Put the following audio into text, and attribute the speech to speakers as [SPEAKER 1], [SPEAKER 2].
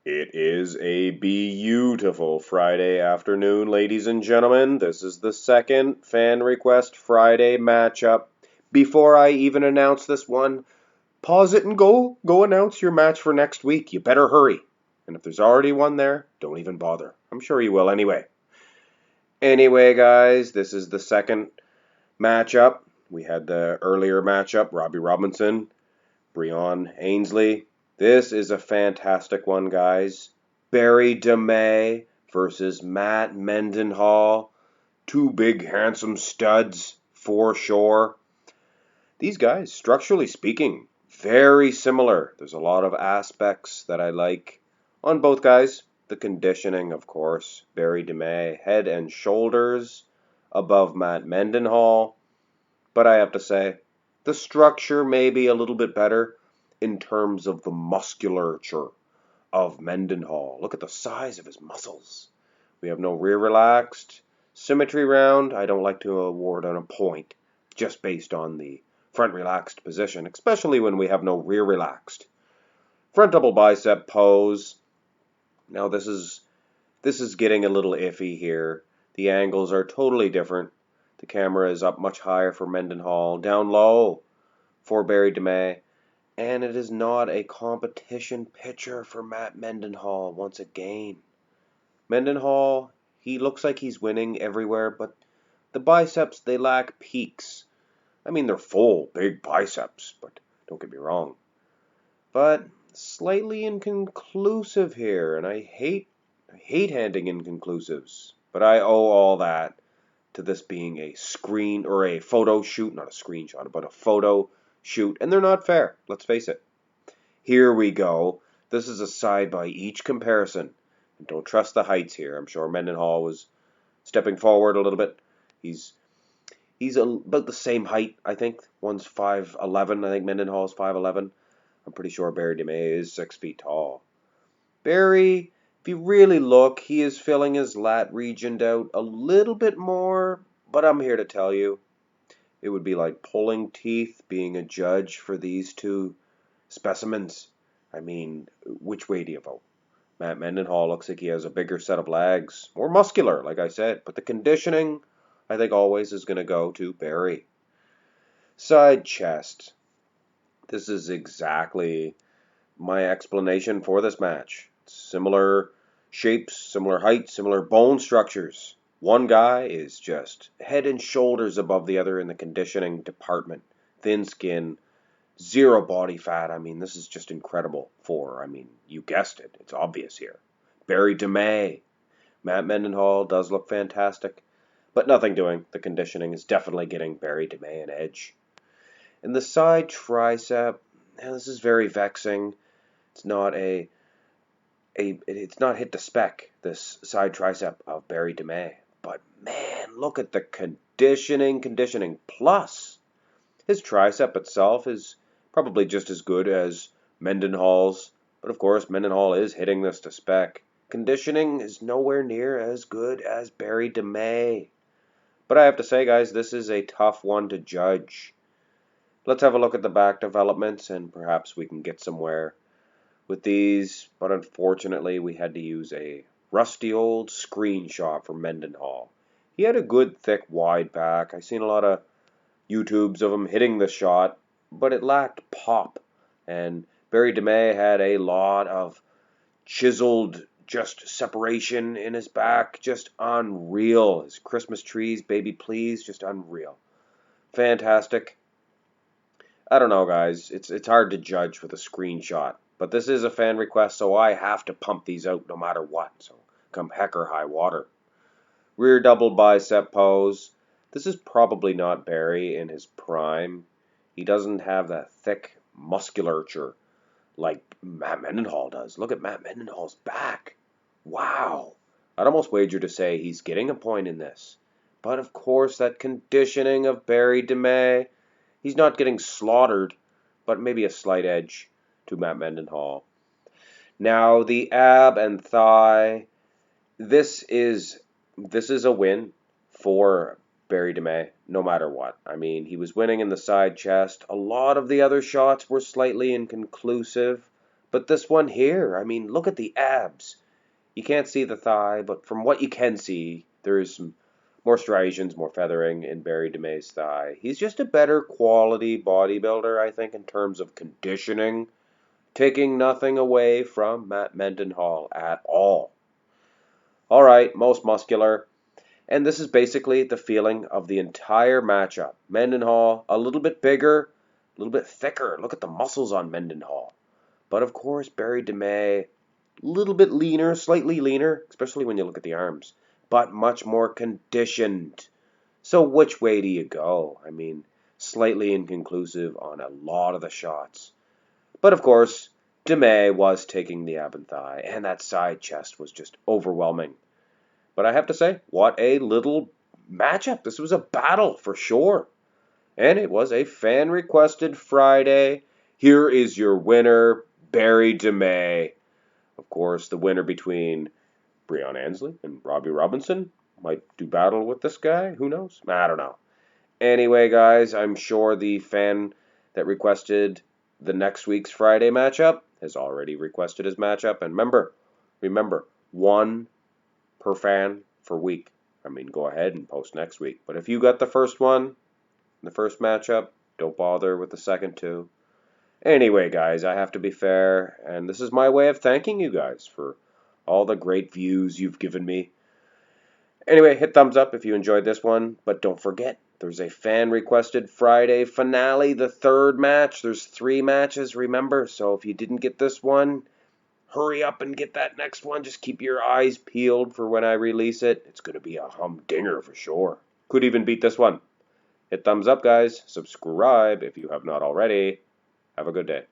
[SPEAKER 1] It is a beautiful Friday afternoon, ladies and gentlemen. This is the second Fan Request Friday matchup. Before I even announce this one, pause it and go announce your match for next week. You better hurry. And if there's already one there, don't even bother. I'm sure you will anyway. Anyway, guys, this is the second matchup. We had the earlier matchup, Robbie Robinson, Breon Ainsley. This is a fantastic one, guys. Barry Demey versus Matt Mendenhall. Two big, handsome studs, for sure. These guys, structurally speaking, very similar. There's a lot of aspects that I like on both guys. The conditioning, of course. Barry Demey, head and shoulders above Matt Mendenhall. But I have to say, the structure may be a little bit better in terms of the musculature of Mendenhall. Look at the size of his muscles. We have no rear relaxed. Symmetry round, I don't like to award on a point just based on the front relaxed position, especially when we have no rear relaxed. Front double bicep pose. Now this is getting a little iffy here. The angles are totally different. The camera is up much higher for Mendenhall, down low for Barry Demey, and it is not a competition picture for Matt Mendenhall once again. Mendenhall, he looks like he's winning everywhere, but the biceps, they lack peaks. I mean, they're full, big biceps, but don't get me wrong. But slightly inconclusive here, and I hate handing inconclusives, but I owe all that to this being a screen or a photo shoot, not a screenshot, but a photo shoot, and they're not fair, let's face it. Here we go. This is a side by each comparison. And don't trust the heights here. I'm sure Mendenhall was stepping forward a little bit. He's about the same height, I think. One's 5'11". I think Mendenhall's 5'11". I'm pretty sure Barry Demey is 6 feet tall. Barry, if you really look, he is filling his lat region out a little bit more, but I'm here to tell you, it would be like pulling teeth being a judge for these two specimens. I mean, which way do you vote? Matt Mendenhall looks like he has a bigger set of legs, more muscular, like I said, but the conditioning, I think, always is going to go to Barry. Side chest. This is exactly my explanation for this match. Similar shapes, similar heights, similar bone structures. One guy is just head and shoulders above the other in the conditioning department. Thin skin, zero body fat. I mean, this is just incredible you guessed it. It's obvious here. Barry Demey. Matt Mendenhall does look fantastic, but nothing doing. The conditioning is definitely getting Barry Demey an edge. And the side tricep, this is very vexing. It's not it's not hit to spec, this side tricep of Barry Demey. But man, look at the conditioning. Plus, his tricep itself is probably just as good as Mendenhall's. But of course, Mendenhall is hitting this to spec. Conditioning is nowhere near as good as Barry Demey. But I have to say, guys, this is a tough one to judge. Let's have a look at the back developments, and perhaps we can get somewhere with these. But unfortunately, we had to use a rusty old screenshot for Mendenhall. He had a good, thick, wide back. I've seen a lot of YouTubes of him hitting the shot, but it lacked pop. And Barry Demey had a lot of chiseled just separation in his back, just unreal. His Christmas trees, baby please, just unreal. Fantastic. I don't know, guys. It's hard to judge with a screenshot. But this is a fan request, so I have to pump these out no matter what. So come heck or high water. Rear double bicep pose. This is probably not Barry in his prime. He doesn't have that thick musculature like Matt Mendenhall does. Look at Matt Mendenhall's back. Wow. I'd almost wager to say he's getting a point in this. But of course, that conditioning of Barry Demey, he's not getting slaughtered, but maybe a slight edge to Matt Mendenhall. Now, the ab and thigh, this is a win for Barry Demey, no matter what. I mean, he was winning in the side chest. A lot of the other shots were slightly inconclusive, But this one here, I mean, look at the abs. You can't see the thigh, but from what you can see, there is some more striations, more feathering in Barry Demey's thigh. He's just a better quality bodybuilder, I think, in terms of conditioning, taking nothing away from Matt Mendenhall at all. All right, most muscular. And this is basically the feeling of the entire matchup. Mendenhall, a little bit bigger, a little bit thicker. Look at the muscles on Mendenhall. But of course, Barry Demey, a little bit leaner, slightly leaner, especially when you look at the arms, but much more conditioned. So which way do you go? I mean, slightly inconclusive on a lot of the shots. But of course, Demey was taking the ab and thigh, and that side chest was just overwhelming. But I have to say, what a little matchup. This was a battle for sure. And it was a fan-requested Friday. Here is your winner, Barry Demey. Of course, the winner between Breon Ansley and Robbie Robinson might do battle with this guy. Who knows? I don't know. Anyway, guys, I'm sure the fan that requested the next week's Friday matchup has already requested his matchup. And remember, one per fan per week. I mean, go ahead and post next week. But if you got the first one, the first matchup, don't bother with the second two. Anyway, guys, I have to be fair, and this is my way of thanking you guys for all the great views you've given me. Anyway, hit thumbs up if you enjoyed this one, but don't forget, there's a fan-requested Friday finale, the third match. There's 3 matches, remember? So if you didn't get this one, hurry up and get that next one. Just keep your eyes peeled for when I release it. It's going to be a humdinger for sure. Could even beat this one. Hit thumbs up, guys. Subscribe if you have not already. Have a good day.